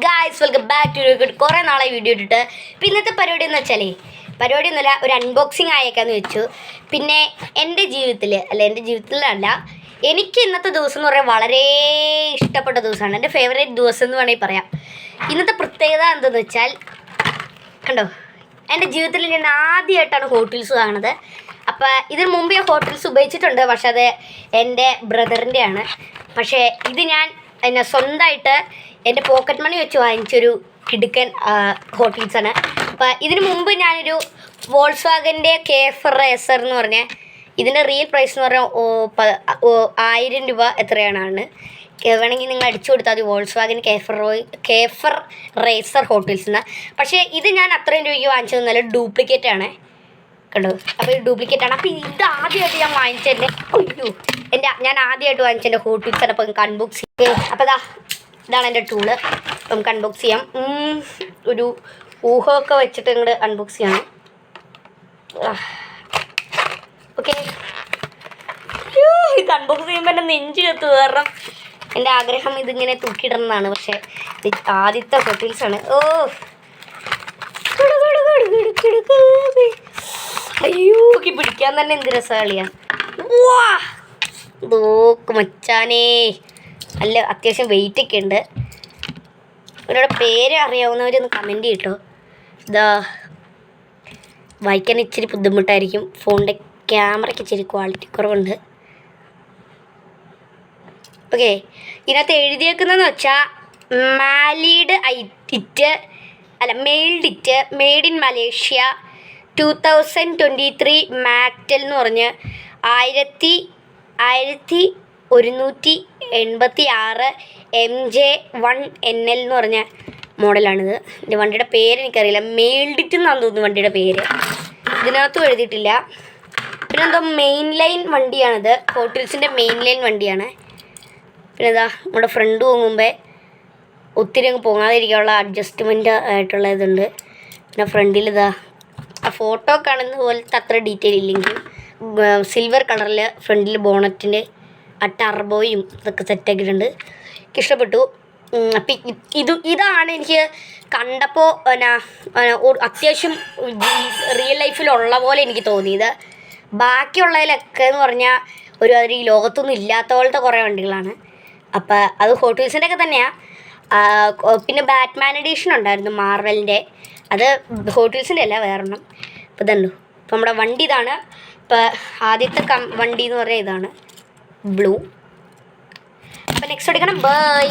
Guys welcome back to കുറേ നാളെ video ഇട്ടിട്ട്. പിന്നെ ഇന്നത്തെ പരിപാടി എന്ന് വെച്ചാലേ പരിപാടിയൊന്നുമല്ല, ഒരു അൺബോക്സിങ് ആയേക്കാന്ന് വെച്ചു. പിന്നെ എൻ്റെ ജീവിതത്തിലല്ല, എനിക്ക് ഇന്നത്തെ ദിവസം എന്ന് പറയാൻ വളരെ ഇഷ്ടപ്പെട്ട ദിവസമാണ്. എൻ്റെ ഫേവറേറ്റ് ദിവസം എന്ന് വേണമെങ്കിൽ പറയാം. ഇന്നത്തെ പ്രത്യേകത എന്തെന്ന് വെച്ചാൽ, കണ്ടോ, എൻ്റെ ജീവിതത്തിൽ ഞാൻ ആദ്യമായിട്ടാണ് ഹോട്ട് വീൽസ് കാണുന്നത്. അപ്പോൾ ഇതിന് മുമ്പ് ഞാൻ ഹോട്ട് വീൽസ് ഉപയോഗിച്ചിട്ടുണ്ട്, പക്ഷെ അത് എൻ്റെ ബ്രദറിൻ്റെയാണ്. പക്ഷേ ഇത് ഞാൻ സ്വന്തമായിട്ട് എൻ്റെ പോക്കറ്റ് മണി വെച്ച് വാങ്ങിച്ചൊരു കിടുക്കൻ ഹോട്ട് വീൽസാണ്. അപ്പോൾ ഇതിന് മുമ്പ് ഞാനൊരു വോൾസ്വാഗൻ്റെ കേഫർ റേസർ എന്ന് പറഞ്ഞ, ഇതിൻ്റെ റിയൽ പ്രൈസ് എന്ന് പറഞ്ഞാൽ 1000 രൂപ എത്രയാണ്. വേണമെങ്കിൽ നിങ്ങൾ അടിച്ചു കൊടുത്താൽ മതി, വോൾസ്വാഗൻ കേഫർ റേസർ ഹോട്ട് വീൽസ് എന്ന്. പക്ഷേ ഇത് ഞാൻ അത്രയും രൂപയ്ക്ക് വാങ്ങിച്ചത് നല്ല ഡ്യൂപ്ലിക്കേറ്റ് ആണ്, കണ്ടോ. അപ്പോൾ ഇത് ഡ്യൂപ്ലിക്കേറ്റ് ആണ്. അപ്പോൾ ഇത് ആദ്യമായിട്ട് ഞാൻ വാങ്ങിച്ചതിൻ്റെ ഞാൻ ആദ്യമായിട്ട് വാങ്ങിച്ചതിൻ്റെ ഹോട്ട് വീൽസാണ്. അപ്പോൾ നമുക്ക് അൺബോക്സ് ചെയ്യാം. അപ്പോൾ ഇതാണ് എൻ്റെ ടൂള്. നമുക്ക് അൺബോക്സ് ചെയ്യാം. ഒരു ഊഹമൊക്കെ വെച്ചിട്ട് ഇങ്ങോട്ട് അൺബോക്സ് ചെയ്യണം. ഓക്കെ, ഇത് അൺബോക്സ് ചെയ്യുമ്പോൾ എൻ്റെ നെഞ്ച് കത്തു. കാരണം എൻ്റെ ആഗ്രഹം ഇതിങ്ങനെ തൂക്കിയിടുന്നതാണ്. പക്ഷേ ഇത് ആദ്യത്തെ ഹോട്ട് വീൽസാണ്. അയ്യോ, പിടിക്കാൻ തന്നെ എന്ത് രസമാളിയാ. നോക്ക് മച്ചാനേ, നല്ല അത്യാവശ്യം വെയിറ്റ് ഒക്കെ ഉണ്ട്. ഇവരുടെ പേര് അറിയാവുന്നവരൊന്ന് കമൻറ്റ് ചെയ്യട്ടോ. വായിക്കാൻ ഇച്ചിരി ബുദ്ധിമുട്ടായിരിക്കും, ഫോണിൻ്റെ ക്യാമറയ്ക്ക് ഇച്ചിരി ക്വാളിറ്റി കുറവുണ്ട്. ഓക്കെ, ഇതിനകത്ത് എഴുതിയേക്കുന്നതെന്ന് വെച്ചാൽ mailed it made in Malaysia 2023 മാക്ടെൽ എന്ന് പറഞ്ഞ് 1186 MJ1NL എന്ന് പറഞ്ഞ മോഡലാണിത്. എൻ്റെ വണ്ടിയുടെ പേര് എനിക്കറിയില്ല, മെയിൽഡ് ഇറ്റ് എന്നാണ് തോന്നുന്നു വണ്ടിയുടെ പേര്. ഇതിനകത്തും എഴുതിയിട്ടില്ല. പിന്നെ എന്തോ മെയിൻ ലൈൻ വണ്ടിയാണിത്, ഹോട്ട് വീൽസിൻ്റെ മെയിൻ ലൈൻ വണ്ടിയാണ്. പിന്നെ നമ്മുടെ ഫ്രണ്ട് പോകുമ്പോൾ ഒത്തിരി അങ്ങ് പോകാതിരിക്കാനുള്ള അഡ്ജസ്റ്റ്മെൻറ്റ് ആയിട്ടുള്ള ഇതുണ്ട്. പിന്നെ ഫ്രണ്ടിൽ ആ ഫോട്ടോ കാണുന്ന പോലത്തെ അത്ര ഡീറ്റെയിൽ ഇല്ലെങ്കിലും സിൽവർ കളറിൽ ഫ്രണ്ടിൽ ബോണറ്റിൻ്റെ ആ ടർബോയും ഇതൊക്കെ സെറ്റാക്കിയിട്ടുണ്ട്. എനിക്ക് ഇഷ്ടപ്പെട്ടു. അപ്പം ഇതാണ് എനിക്ക് കണ്ടപ്പോൾ അത്യാവശ്യം റിയൽ ലൈഫിലുള്ള പോലെ എനിക്ക് തോന്നിയത്. ബാക്കിയുള്ളതിലൊക്കെ എന്ന് പറഞ്ഞാൽ ഈ ലോകത്തൊന്നും ഇല്ലാത്ത പോലത്തെ കുറേ വണ്ടികളാണ്. അപ്പം അത് ഹോട്ട് വീൽസിൻ്റെ ഒക്കെ തന്നെയാണ്. പിന്നെ ബാറ്റ്മാൻ എഡീഷൻ ഉണ്ടായിരുന്നു മാർവലിൻ്റെ, അത് ഹോട്ട് വീൽസിൻ്റെ അല്ല, വേറൊന്നും. അപ്പോൾ ഇതുണ്ടോ, ഇപ്പം നമ്മുടെ വണ്ടി ഇതാണ്. ഇപ്പം ആദ്യത്തെ വണ്ടി എന്ന് പറഞ്ഞാൽ ഇതാണ്, ബ്ലൂ. അപ്പം നെക്സ്റ്റ് എടുക്കണം. ബൈ.